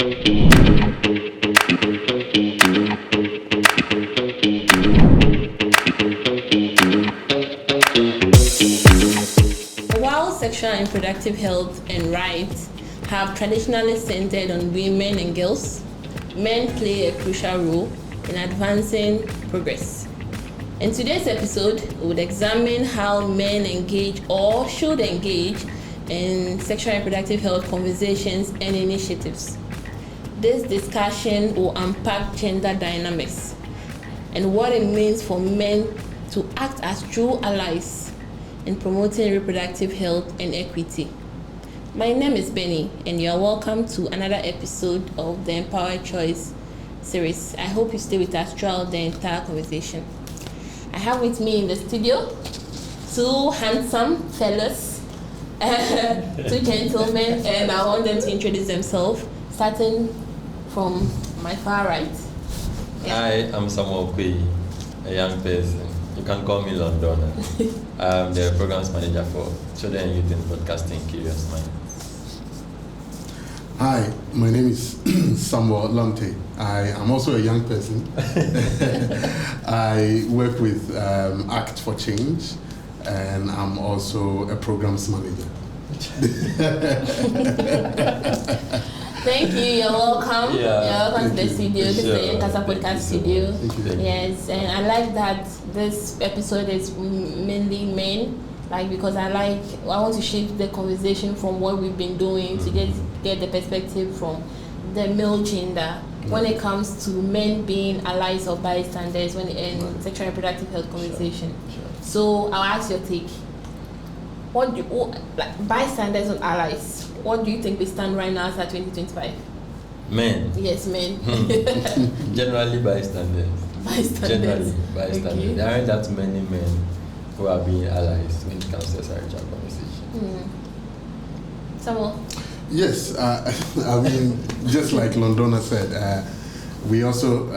While sexual and reproductive health and rights have traditionally centered on women and girls, men play a crucial role in advancing progress. In today's episode, we would examine how men engage or should engage in sexual and reproductive health conversations and initiatives. This discussion will unpack gender dynamics and what it means for men to act as true allies in promoting reproductive health and equity. My name is Benny, and you are welcome to another episode of the Empowered Choice series. I hope you stay with us throughout the entire conversation. I have with me in the studio two handsome fellas, two gentlemen, and I want them to introduce themselves, starting from my far right. Yeah. Hi, I'm Samuel Kwe, a young person. You can call me Londoner. I'm the programs manager for Children and Youth in Broadcasting, Curious Minds. Hi, my name is Samuel Lante. I am also a young person. I work with Act for Change, and I'm also a programs manager. Thank you. You're welcome. Yeah. You're welcome to the studio. This is the Nkasa Podcast studio. Thank you. Yes, and I like that this episode is mainly men, because I want to shift the conversation from what we've been doing to get the perspective from the male gender when it comes to men being allies or bystanders in sexual and reproductive health conversation. Sure. So I'll ask your take. Bystanders and allies, what do you think we stand right now as at 2025? Men. Yes, men. Generally bystanders. Bystanders. Okay. There aren't that many men who are being allies when it comes to SRHR conversation. Samuel? Yes, I mean, just like Londona said, we also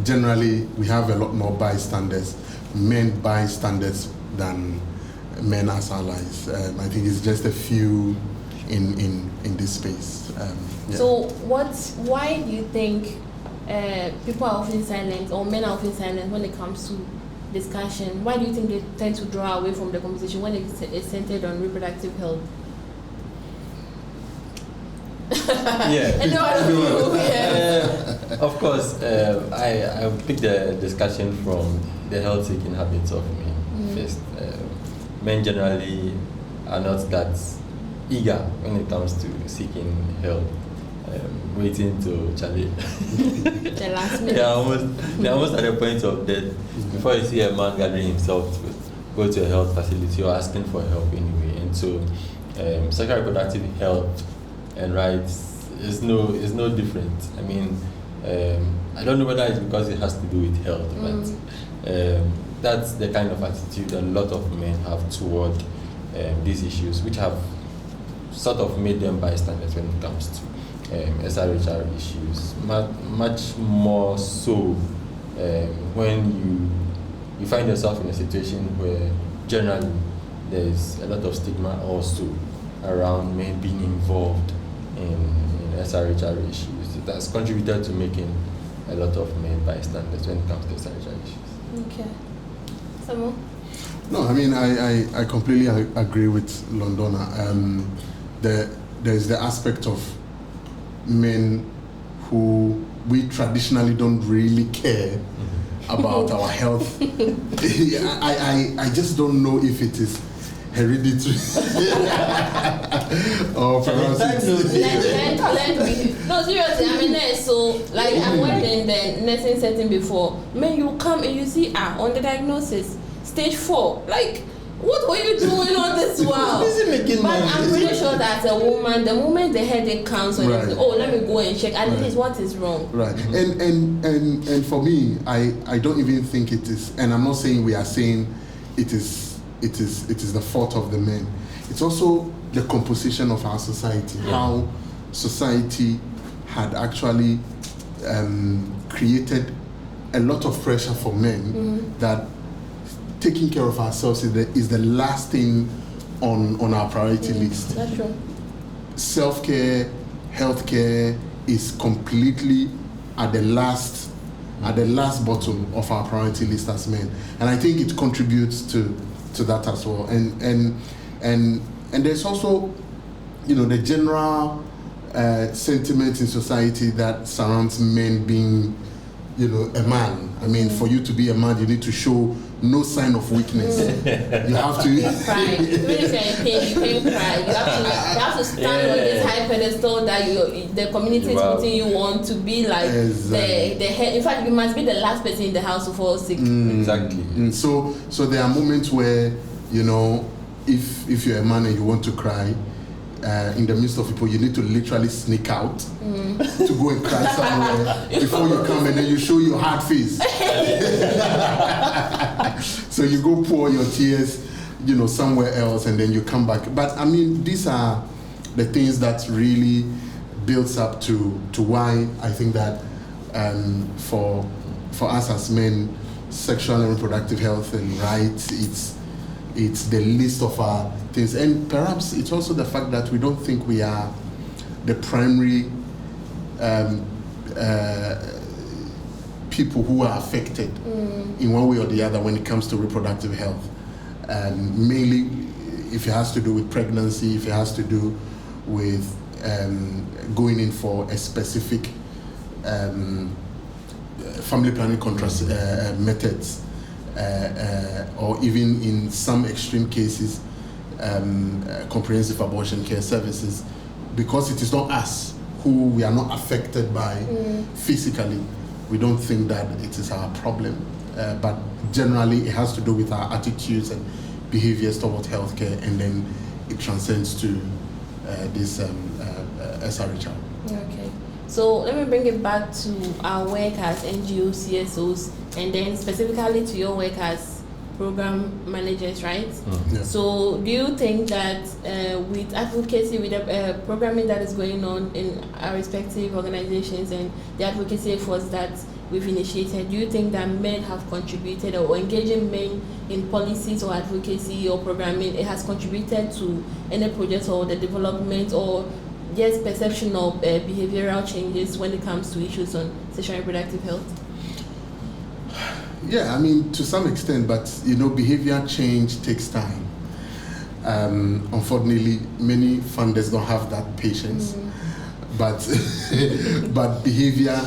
generally we have a lot more bystanders, men bystanders than men as allies. I think it's just a few in this space. Yeah. So why do you think people are often silent, or men are often silent when it comes to discussion? Why do you think they tend to draw away from the conversation when it's centered on reproductive health? Of course, I picked the discussion from the health-seeking habits of men first. Men generally are not that eager when it comes to seeking help, waiting to challenge. The last minute. They're almost at the point of death before you see a man gathering himself to go to a health facility or asking for help anyway. And so, sexual reproductive health and rights is no different. I mean, I don't know whether it's because it has to do with health, but that's the kind of attitude a lot of men have toward these issues, which have sort of made them bystanders when it comes to SRHR issues. Much more so when you find yourself in a situation where generally there's a lot of stigma also around men being involved in SRHR issues. It has contributed to making a lot of men bystanders when it comes to SRHR issues. Okay. Samuel? No, I mean, I completely agree with Londona. There's the aspect of men who we traditionally don't really care about our health. I just don't know if it is hereditary or perhaps no, seriously, I mean, so I went in the nursing setting before. Man, you come and you see on the diagnosis stage 4. What were you doing all this while? But I'm pretty sure that a woman, the moment the headache comes, when you say, let me go and check, at least what is wrong. Right. And for me, I don't even think it is, and I'm not saying we are saying it is the fault of the men. It's also the composition of our society, how society had actually created a lot of pressure for men that taking care of ourselves is the last thing on our priority list. That's true. Self-care, healthcare, is completely at the last bottom of our priority list as men, and I think it contributes to that as well. And there's also, the general sentiment in society that surrounds men being, a man. I mean, for you to be a man, you need to show no sign of weakness. You have to cry. Even if you're in pain, you can't cry. You have to stand on this high pedestal that the community is putting you on to be like the head. In fact, you must be the last person in the house to fall sick. Exactly. So there are moments where, if you're a man and you want to cry, in the midst of people, you need to literally sneak out to go and cry somewhere before you come, and then you show your hard face. So you go pour your tears, somewhere else, and then you come back. But I mean, these are the things that really builds up to why I think that for us as men, sexual and reproductive health and rights, it's the least of our things. And perhaps it's also the fact that we don't think we are the primary people who are affected in one way or the other when it comes to reproductive health. Mainly if it has to do with pregnancy, if it has to do with going in for a specific family planning methods, or even in some extreme cases, comprehensive abortion care services, because it is not us who we are not affected by physically. We don't think that it is our problem, but generally it has to do with our attitudes and behaviors towards healthcare, and then it transcends to this SRHR. Okay. So let me bring it back to our work as NGOs, CSOs, and then specifically to your work as program managers, right? Yeah. So do you think that with advocacy, with the programming that is going on in our respective organizations and the advocacy efforts that we've initiated, do you think that men have contributed, or engaging men in policies or advocacy or programming, it has contributed to any project or the development or just perception of behavioral changes when it comes to issues on sexual and reproductive health? Yeah, I mean, to some extent, but behavior change takes time. Unfortunately, many funders don't have that patience. But behavior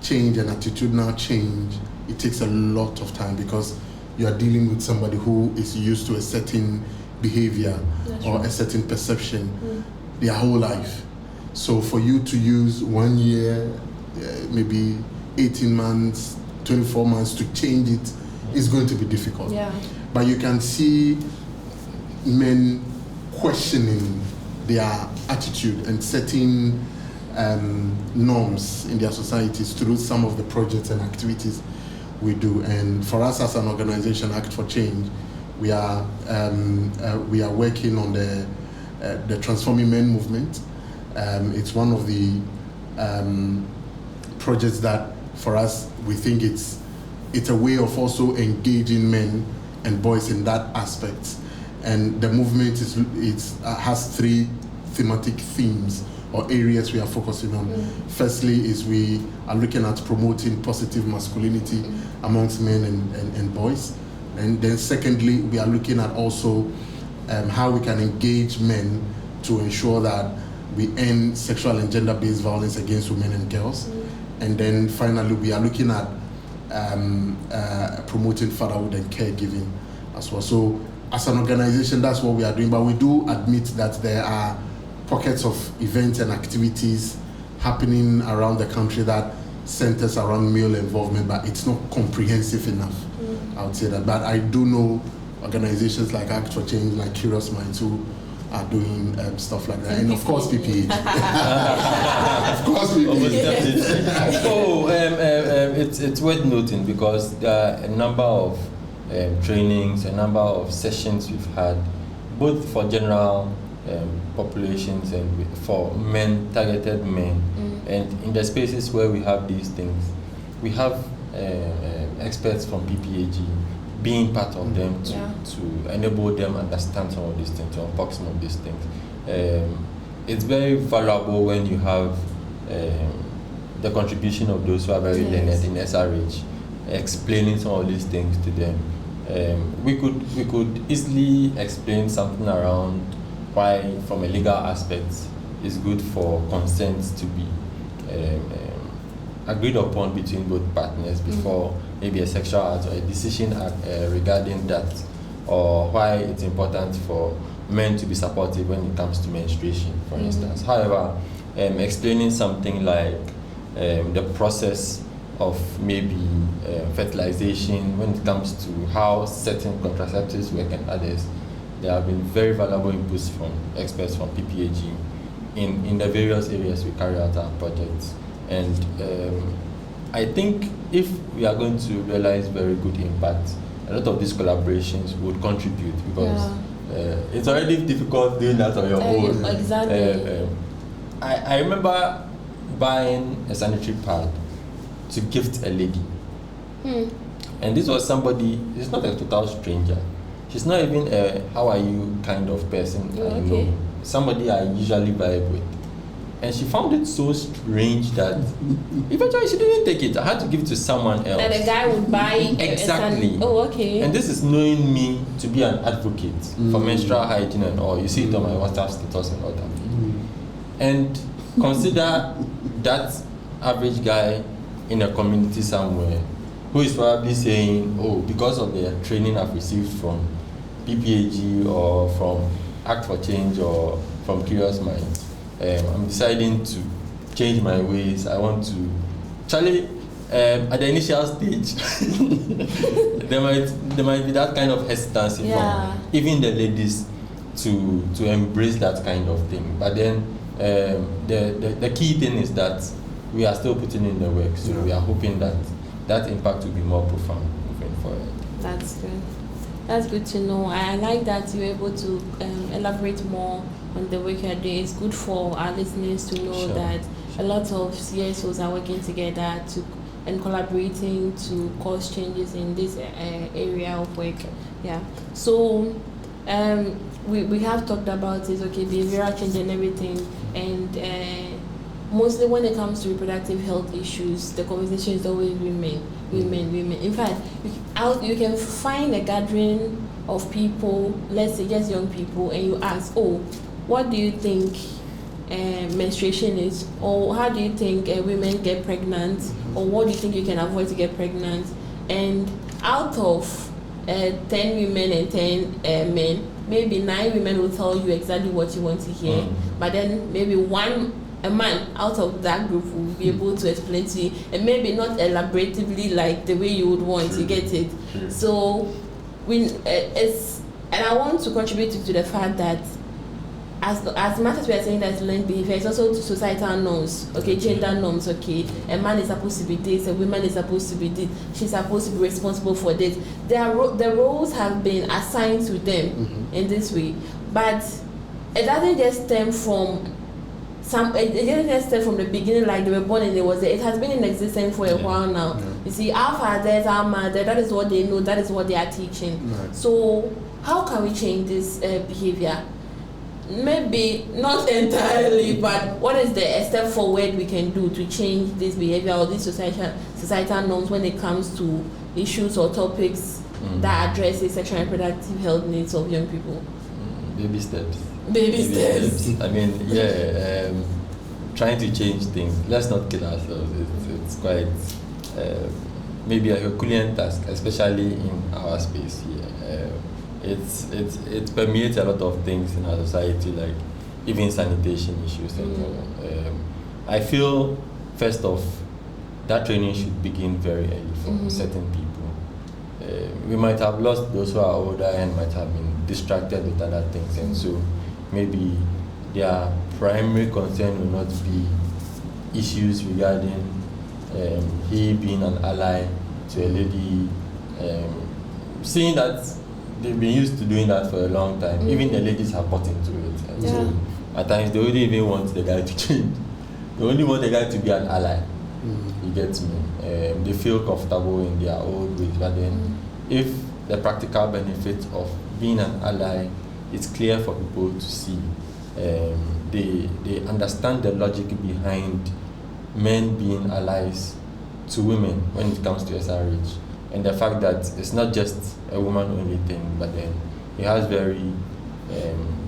change and attitudinal change, it takes a lot of time, because you are dealing with somebody who is used to a certain behavior or a certain perception their whole life. So for you to use 1 year, maybe 18 months, 24 months to change it is going to be difficult. Yeah. But you can see men questioning their attitude and setting norms in their societies through some of the projects and activities we do. And for us as an organization, Act for Change, we are working on the Transforming Men movement. It's one of the projects that, for us, we think it's a way of also engaging men and boys in that aspect. And the movement has 3 thematic themes or areas we are focusing on. Firstly is we are looking at promoting positive masculinity amongst men and boys. And then secondly, we are looking at also how we can engage men to ensure that we end sexual and gender-based violence against women and girls. And then finally, we are looking at promoting fatherhood and caregiving as well. So as an organization, that's what we are doing. But we do admit that there are pockets of events and activities happening around the country that centers around male involvement, but it's not comprehensive enough. I would say that. But I do know organizations like Act for Change, like Curious Minds, who are doing stuff like that. And of course, PPH. Of course, PPH. It's worth noting, because there are a number of trainings, a number of sessions we've had, both for general populations and for men, targeted men. And in the spaces where we have these things, we have experts from PPAG being part of them to enable them understand some of these things, to unpack some of these things. It's very valuable when you have the contribution of those who are very learned in SRH, explaining some of these things to them. We could easily explain something around why, from a legal aspect, it's good for consent to be agreed upon between both partners before maybe a sexual act or a decision regarding that, or why it's important for men to be supportive when it comes to menstruation, for instance. However, explaining something like the process of maybe fertilization when it comes to how certain contraceptives work and others, there have been very valuable inputs from experts from PPAG in the various areas we carry out our projects. And I think if we are going to realize very good impact, a lot of these collaborations would contribute, because it's already difficult doing that on your own. Exactly. I remember buying a sanitary pad to gift a lady. And this was somebody, it's not a total stranger. She's not even a how are you kind of person I know. Somebody I usually vibe with. And she found it so strange that eventually she didn't take it. I had to give it to someone else. That a guy would buy exactly. And this is knowing me to be an advocate for menstrual hygiene and all. You see it on my WhatsApp status and all that. And consider that average guy in a community somewhere who is probably saying, oh, because of the training I've received from PPAG or from Act for Change or from Curious Minds, I'm deciding to change my ways. I want to, Charlie, at the initial stage, there might be that kind of hesitancy from even the ladies to embrace that kind of thing. But then the key thing is that we are still putting in the work, so we are hoping that that impact will be more profound moving forward. That's good. That's good to know. I like that you're able to elaborate more on the work you're doing. It's good for our listeners to know that a lot of CSOs are working together and collaborating to cause changes in this area of work. Yeah. So we have talked about it, behavioral change and everything, and mostly when it comes to reproductive health issues, the conversation is always women. In fact, you can find a gathering of people, let's say just young people, and you ask, what do you think menstruation is? Or how do you think women get pregnant? Or what do you think you can avoid to get pregnant? And out of 10 women and 10 men, maybe 9 women will tell you exactly what you want to hear. But then maybe a man out of that group will be able to explain to you, and maybe not elaboratively like the way you would want to get it. So and I want to contribute to the fact that as much as we are saying that learned behavior, it's also to societal norms, gender norms, a man is supposed to be this, a woman is supposed to be this, she's supposed to be responsible for this. The roles have been assigned to them in this way, but it doesn't just stem from it didn't just start from the beginning, like they were born and it has been in existence for a while now. You see, our fathers, our mothers, that is what they know, that is what they are teaching. So how can we change this behavior? Maybe not entirely, but what is the step forward we can do to change this behavior or these societal norms when it comes to issues or topics that address the sexual and reproductive health needs of young people? Baby steps. Baby steps. I mean, trying to change things. Let's not kill ourselves. It's quite maybe a Herculean task, especially in our space here. It permeates a lot of things in our society, like even sanitation issues and all. I feel first off, that training should begin very early for certain people. We might have lost those who are older and might have been distracted with other things, and so maybe their primary concern will not be issues regarding he being an ally to a lady, seeing that they've been used to doing that for a long time. Even the ladies have bought into it, and so at times they wouldn't even want the guy to change. They only want the guy to be an ally. You get me? They feel comfortable in their old ways, but then if the practical benefit of being an ally, it's clear for people to see. They understand the logic behind men being allies to women when it comes to SRH, and the fact that it's not just a woman-only thing, but then it has very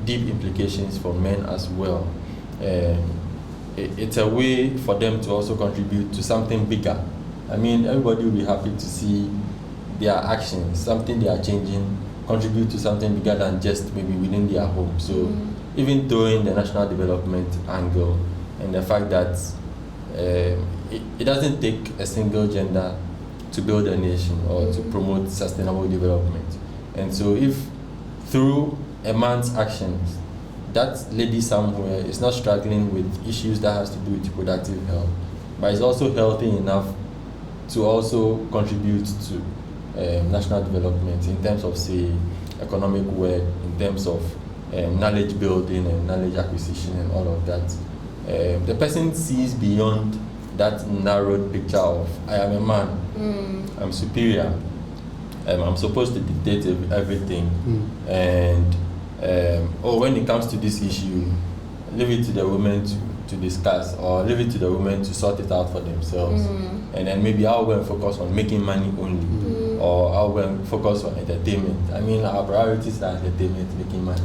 deep implications for men as well. It's a way for them to also contribute to something bigger. I mean, everybody will be happy to see their actions, something they are changing, contribute to something bigger than just maybe within their home. So even throwing the national development angle and the fact that it doesn't take a single gender to build a nation or to promote sustainable development. And so if through a man's actions, that lady somewhere is not struggling with issues that has to do with reproductive health, but is also healthy enough to also contribute to national development in terms of, say, economic work, in terms of knowledge building and knowledge acquisition and all of that. The person sees beyond that narrowed picture of, I am a man, I'm superior, I'm supposed to dictate everything, and when it comes to this issue, leave it to the women to discuss, or leave it to the women to sort it out for themselves. And then maybe I'll go and focus on making money only, or I'll go and focus on entertainment. I mean, our priorities are entertainment, making money.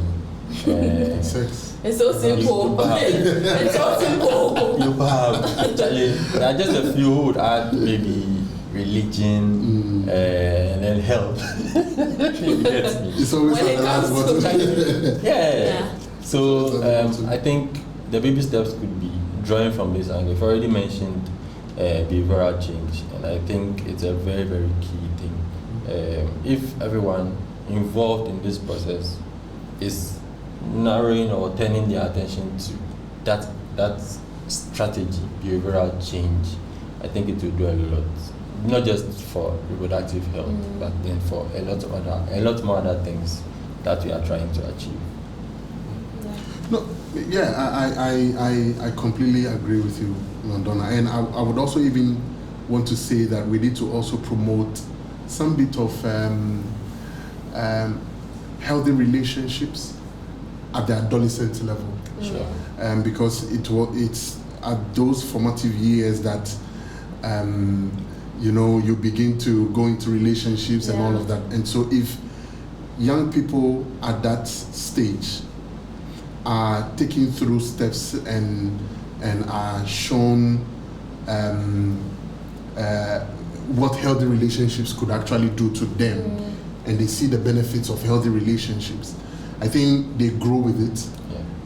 Sex. It's so simple. It's so simple. You have actually, there are just a few who would add maybe religion and then health. You get me? It's always When it comes to Yeah. So I think the baby steps could be drawing from this angle. I've already mentioned behavioral change, and I think it's a very, very key thing. If everyone involved in this process is narrowing or turning their attention to that strategy, behavioral change, I think it will do a lot. Not just for reproductive health, but then for a lot more other things that we are trying to achieve. No, I completely agree with you, Londona, and I would also even want to say that we need to also promote some bit of healthy relationships at the adolescent level. Sure. Because it's at those formative years that you begin to go into relationships and all of that. And so if young people at that stage are taken through steps and are shown what healthy relationships could actually do to them, and they see the benefits of healthy relationships, I think they grow with it.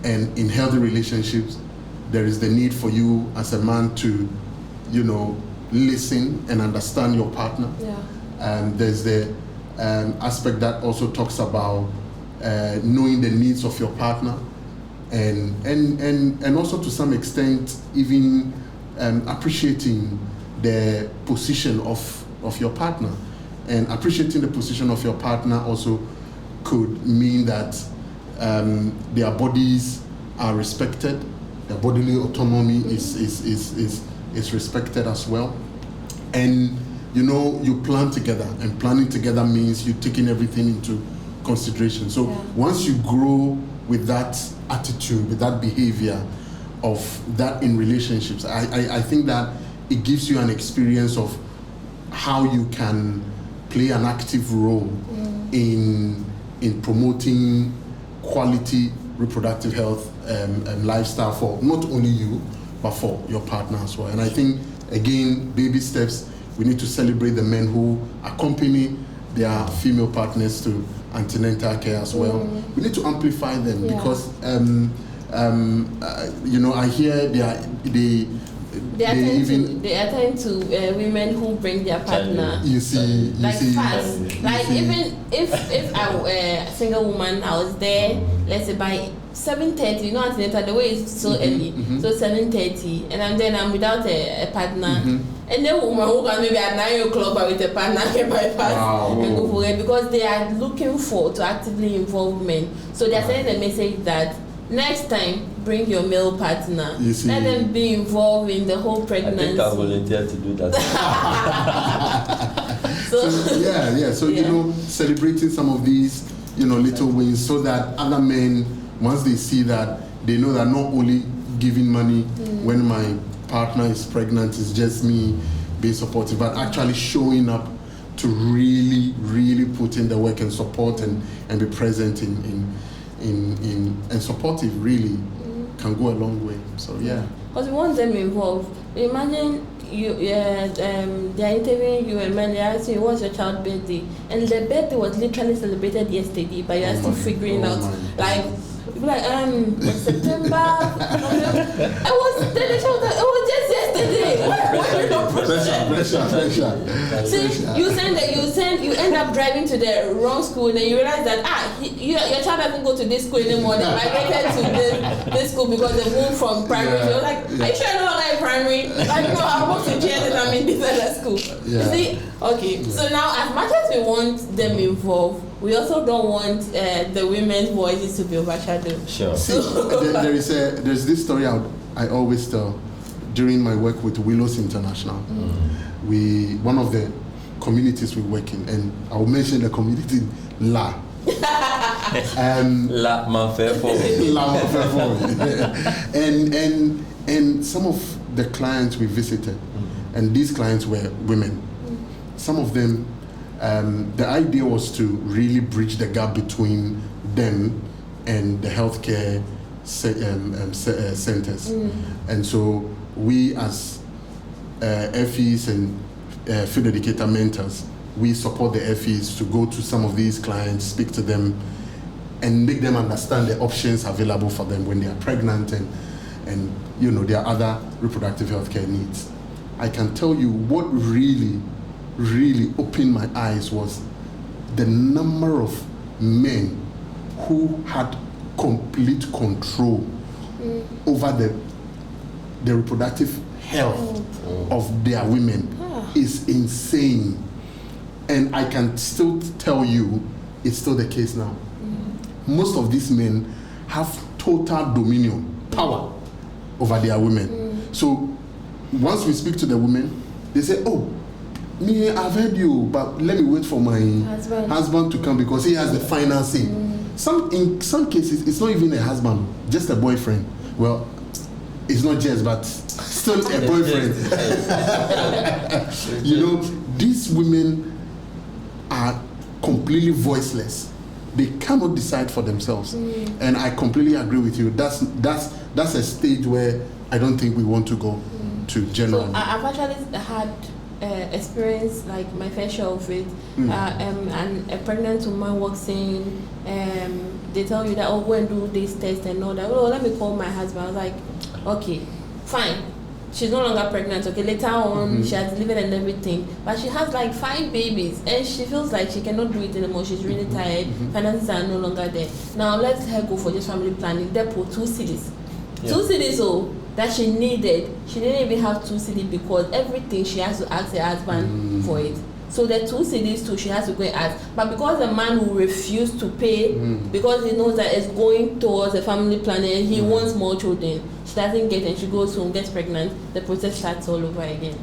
And in healthy relationships, there is the need for you as a man to, listen and understand your partner. There's the aspect that also talks about knowing the needs of your partner, and also to some extent even appreciating the position of your partner. And appreciating the position of your partner also could mean that their bodies are respected, their bodily autonomy is respected as well. And you plan together, and planning together means you're taking everything into consideration. So once you grow with that attitude, with that behavior of that in relationships, I think that it gives you an experience of how you can play an active role in promoting quality reproductive health and lifestyle for not only you, but for your partner as well. And I think, again, baby steps, we need to celebrate the men who accompany their female partners to antenatal care as well. We need to amplify them because, I hear they attend to women who bring their partner. Fast. Even if I'm a single woman, I was there, let's say by 7:30, antenatal, the way is so early, so 7:30, and I'm without a partner. And then woman who can maybe at 9 o'clock but with a partner can bypass and go for it, because they are looking to actively involve men. So they are sending the message that next time, bring your male partner. Let them be involved in the whole pregnancy. I think I volunteer to do that. So celebrating some of these, little wins, so that other men, once they see that, they know that not only giving money when my partner is pregnant, it's just me being supportive, but actually showing up to really put in the work and support and be present in and supportive really can go a long way. So yeah. Because we want them involved. Imagine they're interviewing you and man, they're asking you what's your child's birthday, and the birthday was literally celebrated yesterday, but you're still figuring out like. September. It was just yesterday. Pressure. See, you end up driving to the wrong school, and then you realize that your child doesn't go to this school anymore. They migrated to this school because they moved from primary. So you're like, are you sure you're no longer in primary? Like, no, I work in GS and I'm in this other school. You see? Okay. So now, as much as we want them involved, we also don't want the women's voices to be overshadowed. Sure. See, there's this story I always tell during my work with Willows International. One of the communities we work in, and I will mention the community La. La Manfefo. La Manfefo. And some of the clients we visited, and these clients were women. Some of them. The idea was to really bridge the gap between them and the healthcare centers. And so we as FEs and field educator mentors, we support the FEs to go to some of these clients, speak to them, and make them understand the options available for them when they are pregnant and their other reproductive healthcare needs. I can tell you what really opened my eyes was the number of men who had complete control over the reproductive health of their women is insane. And I can still tell you it's still the case now. Most of these men have total dominion, power over their women. So once we speak to the women, they say, oh, me, I've heard you, but let me wait for my husband to come because he has the financing. In some cases, it's not even a husband, just a boyfriend. Well, it's not just, but still a boyfriend. These women are completely voiceless. They cannot decide for themselves. And I completely agree with you. That's a stage where I don't think we want to go to generally. So I've actually had experience like my fair share of it, and a pregnant woman walks in, they tell you that go and do this test and all that. Oh, let me call my husband. I was like, okay, fine. She's no longer pregnant. Okay, later on she has delivered and everything, but she has like 5 babies and she feels like she cannot do it anymore. She's really tired. Finances are no longer there. Now let her go for just family planning. They put 2 CDs. 2 CDs, that she needed. She didn't even have 2 CDs because everything she has to ask her husband for it. So the 2 CDs too, she has to go and ask. But because the man will refuse to pay, because he knows that it's going towards a family planning, he wants more children. She doesn't get it. She goes home, gets pregnant. The process starts all over again.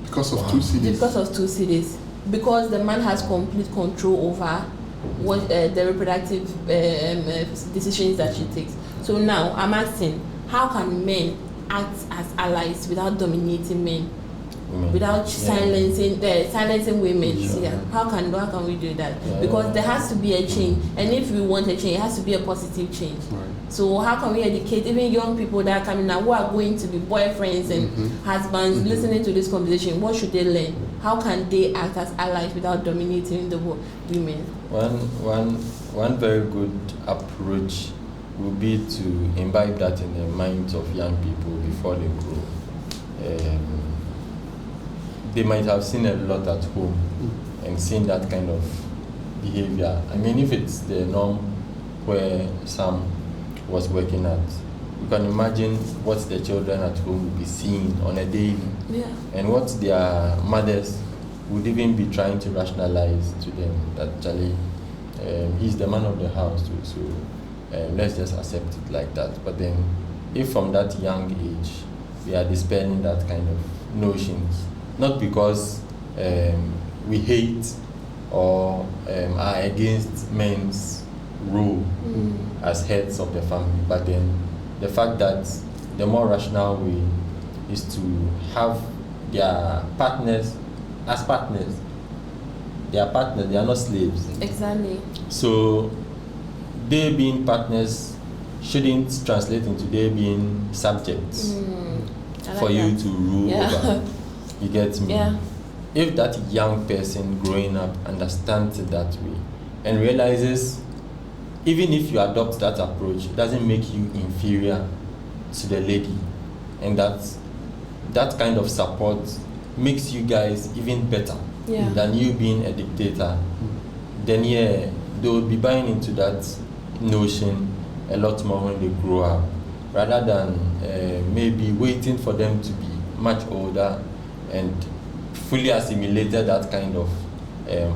Because of 2 CDs. Because of 2 CDs. Because the man has complete control over what the reproductive decisions that she takes. So now I'm asking, how can men act as allies without dominating men, without silencing women? How can we do that? Because there has to be a change, and if we want a change, it has to be a positive change. So how can we educate even young people that are coming now who are going to be boyfriends and husbands listening to this conversation? What should they learn? How can they act as allies without dominating the women? One very good approach would be to imbibe that in the minds of young people before they grow. They might have seen a lot at home and seen that kind of behavior. I mean, if it's the norm where Sam was working at, you can imagine what the children at home will be seeing on a daily, and what their mothers would even be trying to rationalize to them that actually he's the man of the house too, so let's just accept it like that. But then if from that young age we are dispelling that kind of notions, not because we hate or are against men's role as heads of the family, but then the fact that the more rational we is to have their partners as partners. They are partners, they are not slaves. Exactly. So they being partners shouldn't translate into they being subjects for you to rule over. You get me? Yeah. If that young person growing up understands it that way and realizes even if you adopt that approach, it doesn't make you inferior to the lady, and that kind of support makes you guys even better than you being a dictator, then they will be buying into that notion a lot more when they grow up, rather than maybe waiting for them to be much older and fully assimilated that kind of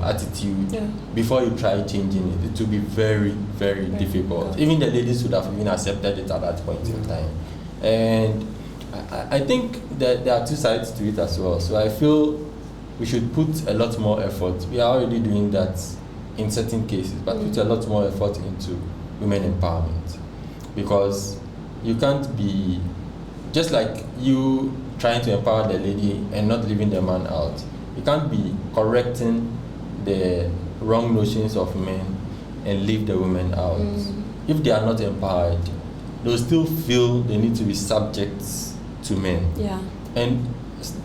attitude before you try changing it. It will be very, very difficult. Even the ladies would have even accepted it at that point in time. And I think that there are two sides to it as well. So I feel we should put a lot more effort. We are already doing that in certain cases, but put a lot more effort into women empowerment, because you can't be just like you trying to empower the lady and not leaving the man out. You can't be correcting the wrong notions of men and leave the women out. If they are not empowered, they'll still feel they need to be subjects to men. Yeah. And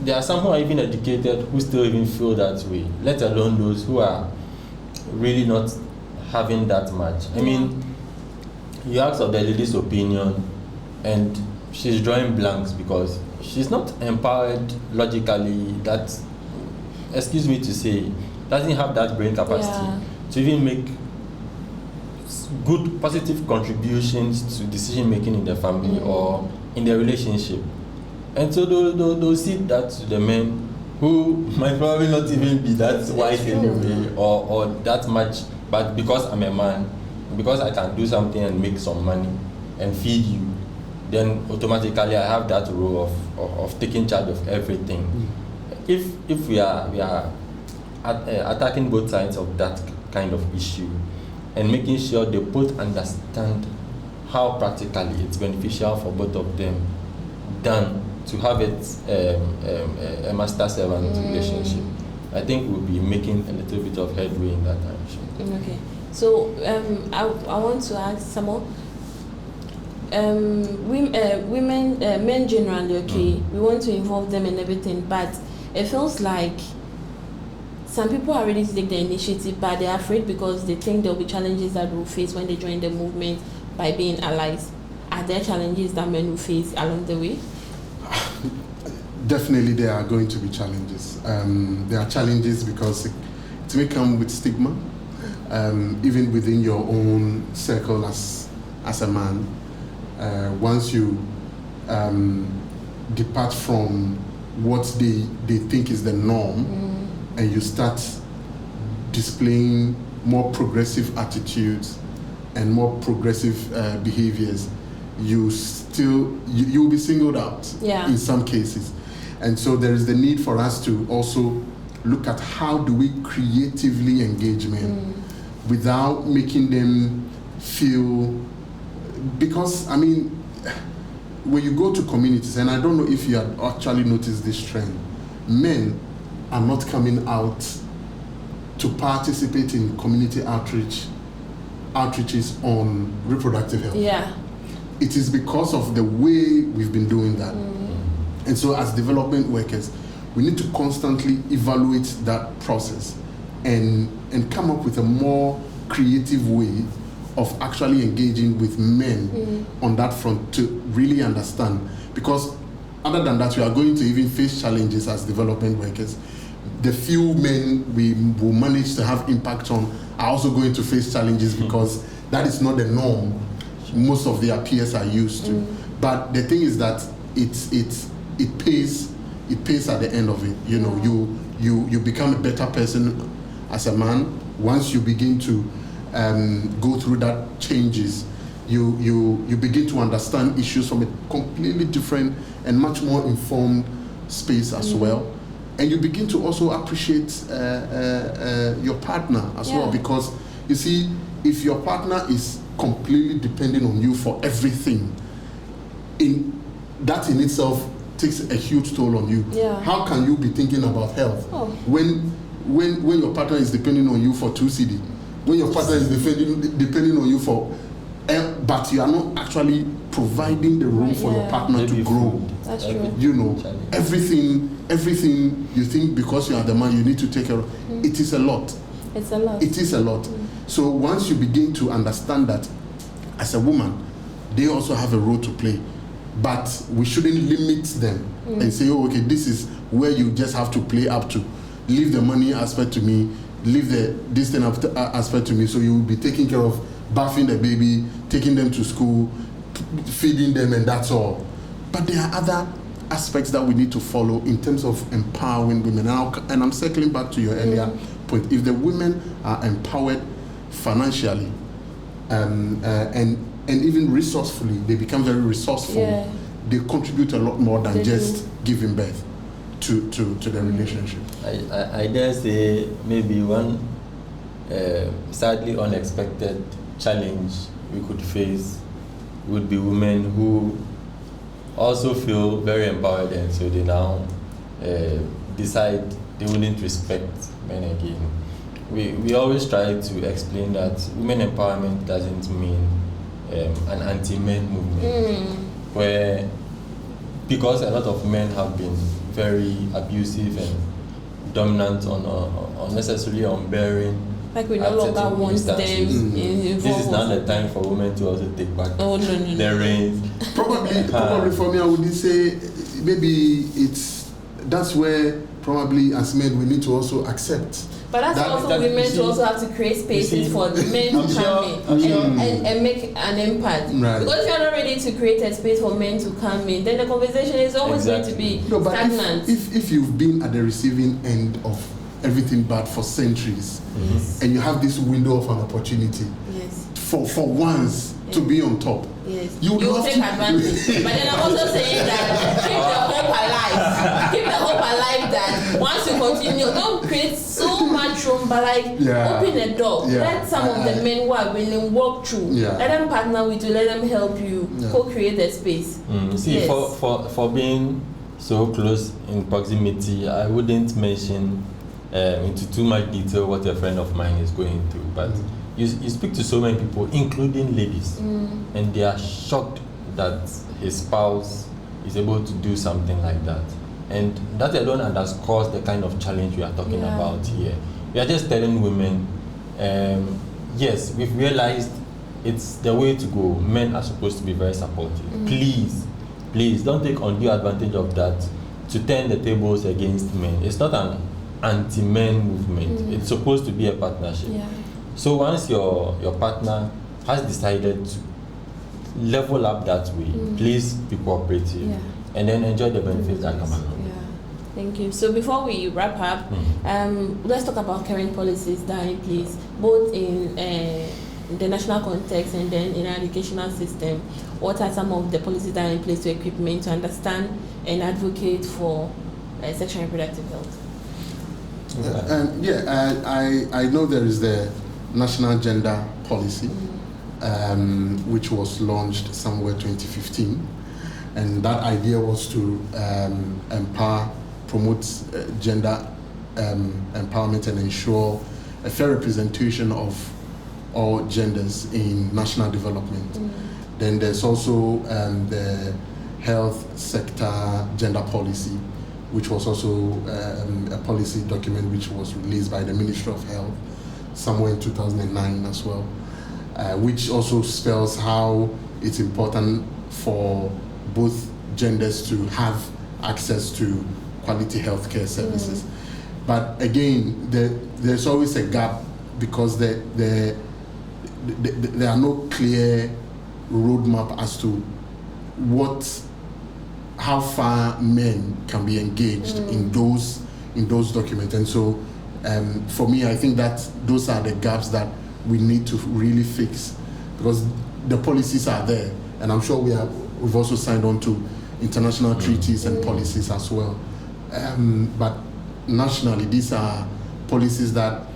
there are some who are even educated who still even feel that way, let alone those who are really not having that much. I mean, you ask of the lady's opinion and she's drawing blanks because she's not empowered logically, that, excuse me to say, doesn't have that brain capacity to even make good positive contributions to decision making in the family or in the relationship. And so they'll see that to the men who might probably not even be that wise anyway or that much, but because I'm a man, because I can do something and make some money and feed you, then automatically I have that role of taking charge of everything. If we are attacking both sides of that kind of issue and making sure they both understand how practically it's beneficial for both of them than to have it a master-servant relationship, I think we'll be making a little bit of headway in that direction. Okay. So I want to ask some more. Women, men generally, we want to involve them in everything, but it feels like some people are ready to take the initiative, but they're afraid because they think there'll be challenges that we'll face when they join the movement by being allies. Are there challenges that men will face along the way? Definitely there are going to be challenges. There are challenges because it may come with stigma, even within your own circle as a man. Once you depart from what they think is the norm, and you start displaying more progressive attitudes and more progressive behaviors, you'll be singled out in some cases. And so there is the need for us to also look at how do we creatively engage men without making them feel, because I mean, when you go to communities, and I don't know if you had actually noticed this trend, men are not coming out to participate in community outreaches on reproductive health. Yeah. It is because of the way we've been doing that. And so as development workers, we need to constantly evaluate that process and come up with a more creative way of actually engaging with men on that front to really understand. Because other than that, we are going to even face challenges as development workers. The few men we will manage to have impact on are also going to face challenges because that is not the norm most of their peers are used to. But the thing is that it pays at the end of it. You know, you become a better person as a man once you begin to go through that changes. You begin to understand issues from a completely different and much more informed space as well. And you begin to also appreciate your partner as well, because you see, if your partner is completely depending on you for everything, in itself takes a huge toll on you. Yeah. How can you be thinking about health when your partner is depending on you for 2 cedi, when your partner is depending on you for, but you are not actually providing the room for your partner to grow. That's true. You know, everything you think because you are the man you need to take care of. It is a lot. It's a lot. It is a lot. So once you begin to understand that as a woman, they also have a role to play, but we shouldn't limit them and say, oh, okay, this is where you just have to play up to. Leave the money aspect to me, leave the this thing aspect to me. So you will be taking care of bathing the baby, taking them to school, feeding them, and that's all. But there are other aspects that we need to follow in terms of empowering women. And I'm circling back to your earlier point. If the women are empowered financially and even resourcefully, they become very resourceful. Yeah. They contribute a lot more than just giving birth to the relationship. I dare say maybe one sadly unexpected challenge we could face would be women who also feel very empowered, and so they now decide they wouldn't respect men again. We always try to explain that women empowerment doesn't mean an anti-men movement, where because a lot of men have been very abusive and dominant on unnecessarily unbearing. Like we no longer want them involved. This is not the time for women to also take back their reins. Probably for me, I would say maybe that's where probably as men we need to also accept. But that's also women to also have to create spaces for the men to come in and make an impact. Right. Because if you're not ready to create a space for men to come in, then the conversation is always going to be stagnant. If you've been at the receiving end of everything bad for centuries, and you have this window of an opportunity for once to be on top, you will take advantage. But then I'm also saying that keep the hope alive that once you continue, don't create so much room, but open the door. Let some of the men who are willing walk through. Let them partner with you, let them help you co-create the space. See, for being so close in proximity, I wouldn't mention into too much detail what a friend of mine is going through, but you speak to so many people, including ladies, and they are shocked that his spouse is able to do something like that. And that alone underscores the kind of challenge we are talking about here. We are just telling women, yes, we've realized it's the way to go. Men are supposed to be very supportive. Please don't take undue advantage of that to turn the tables against men. It's not an anti-men movement. It's supposed to be a partnership. So once your partner has decided to level up that way, please be cooperative and then enjoy the benefits that come along. Thank you. So before we wrap up, let's talk about current policies that are in place, both in the national context and then in our educational system. What are some of the policies that are in place to equip men to understand and advocate for sexual and reproductive health? I know there is the National Gender Policy, which was launched somewhere 2015, and that idea was to promote gender empowerment and ensure a fair representation of all genders in national development. Then there's also the health sector gender policy, which was also a policy document which was released by the Ministry of Health somewhere in 2009 as well, which also spells how it's important for both genders to have access to quality healthcare services. But again, there's always a gap because there are no clear roadmap as to how far men can be engaged in those documents. And so for me, I think that those are the gaps that we need to really fix, because the policies are there, and I'm sure we've also signed on to international treaties and policies as well. But nationally, these are policies that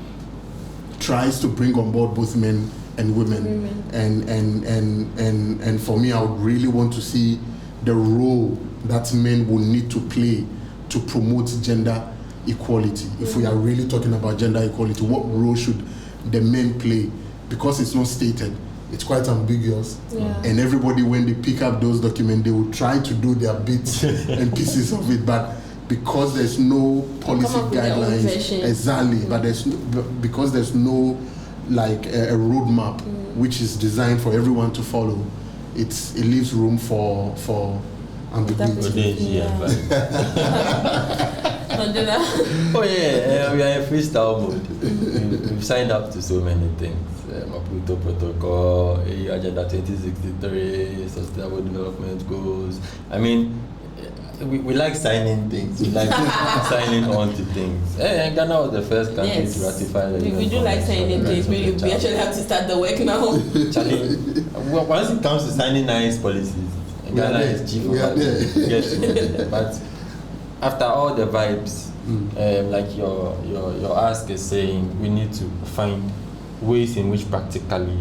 tries to bring on board both men and women. And for me, I would really want to see the role that men will need to play to promote gender equality? If we are really talking about gender equality, what role should the men play? Because it's not stated, it's quite ambiguous. And everybody, when they pick up those documents, they will try to do their bits and pieces of it, but because there's no policy guidelines, exactly, but because there's no like a roadmap which is designed for everyone to follow, it leaves room for ambiguity. Oh yeah, we are in freestyle mode. We've signed up to so many things. Maputo Protocol, Agenda 2063, Sustainable Development Goals. I mean, we like signing things. We like signing on to things. And Ghana was the first country to ratify the We do like signing things. We actually have to start the work now. Charlie, once it comes to signing nice policies, Ghana is chief of that. But after all the vibes, like your ask is saying, we need to find ways in which practically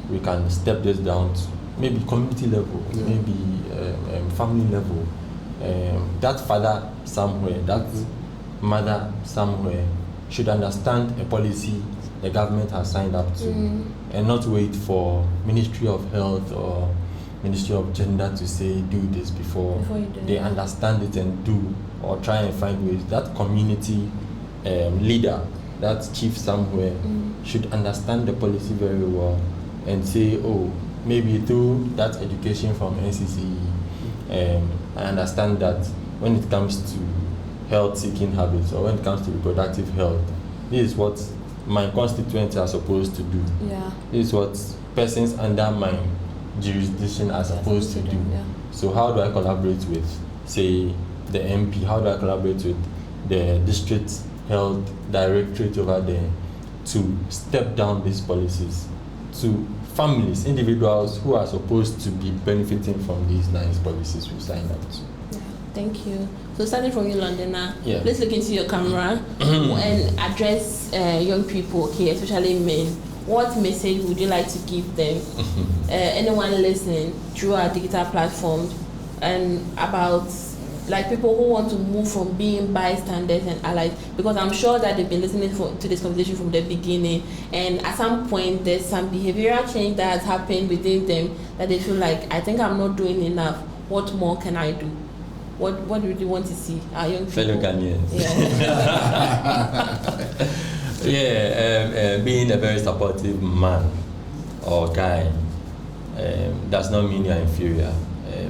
we can step this down to maybe community level, maybe family level. That father somewhere, that mother somewhere should understand a policy the government has signed up to, and not wait for Ministry of Health or Ministry of Gender to say do this before they understand it and do, or try and find ways. That community leader, that chief somewhere, should understand the policy very well and say, oh, maybe through that education from NCCE, I understand that when it comes to health-seeking habits or when it comes to reproductive health, this is what my constituents are supposed to do. This is what persons under my jurisdiction are supposed to do. So how do I collaborate with, say, the MP? How do I collaborate with the district health directorate over there to step down these policies to families, individuals who are supposed to be benefiting from these nice policies we signed up to? Thank you. So starting from you, Londona, please look into your camera and address young people, especially men. What message would you like to give them? Anyone listening through our digital platform, and about like people who want to move from being bystanders and allies, because I'm sure that they've been listening to this conversation from the beginning, and at some point there's some behavioral change that has happened within them that they feel like, I think I'm not doing enough. What more can I do? What would you want to see our young people? Fellow Ghanaians. Being a very supportive man or guy does not mean you're inferior.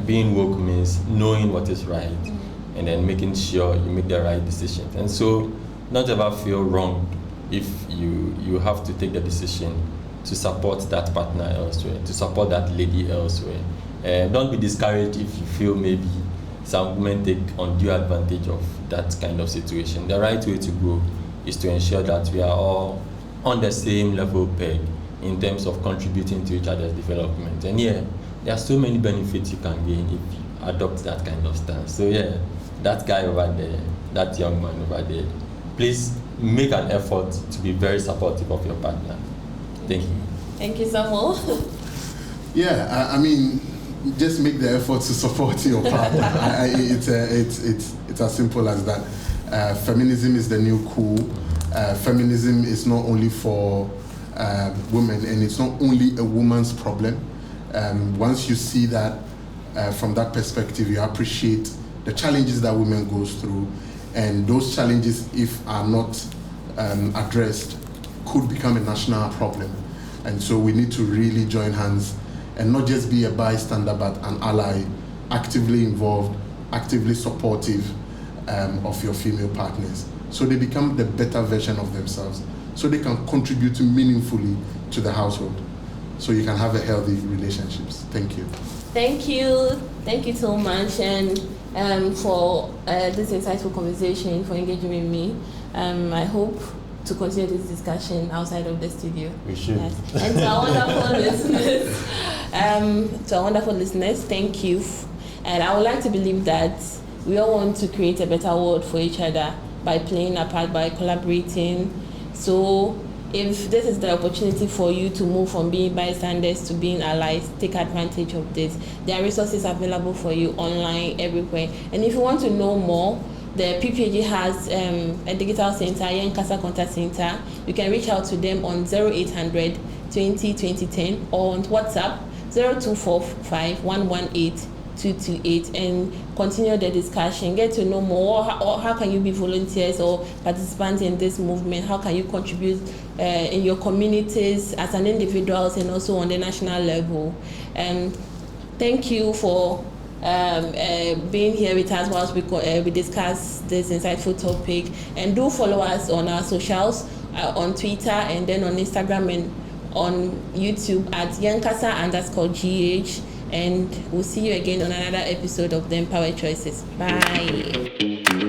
Being woke means knowing what is right and then making sure you make the right decisions. And so don't ever feel wrong if you have to take the decision to support that partner elsewhere, to support that lady elsewhere. Don't be discouraged if you feel maybe some women take undue advantage of that kind of situation. The right way to go is to ensure that we are all on the same level peg in terms of contributing to each other's development. And there are so many benefits you can gain if you adopt that kind of stance. So that guy over there, that young man over there, please make an effort to be very supportive of your partner. Thank you. Thank you, Samuel. I mean, just make the effort to support your partner. It's as simple as that. Feminism is the new cool. Feminism is not only for women, and it's not only a woman's problem. Once you see that from that perspective, you appreciate the challenges that women goes through, and those challenges, if are not addressed, could become a national problem. And so we need to really join hands and not just be a bystander, but an ally, actively involved, actively supportive of your female partners, so they become the better version of themselves, so they can contribute meaningfully to the household, so you can have a healthy relationships. Thank you. Thank you so much, and for this insightful conversation, for engaging with me. I hope to continue this discussion outside of the studio. We should. Yes. And to our wonderful listeners, thank you. And I would like to believe that we all want to create a better world for each other by playing a part, by collaborating. So if this is the opportunity for you to move from being bystanders to being allies, take advantage of this. There are resources available for you online, everywhere. And if you want to know more, the PPAG has a digital center, Yankasa Contact Center. You can reach out to them on 0800 20 2010 or on WhatsApp 0245 118 228 and continue the discussion, get to know more, or how can you be volunteers or participants in this movement, how can you contribute in your communities as an individual and also on the national level. Thank you for being here with us whilst we discuss this insightful topic, and do follow us on our socials, on Twitter and then on Instagram and on YouTube at Yankasa_GH. And we'll see you again on another episode of the Empowered Choices. Bye.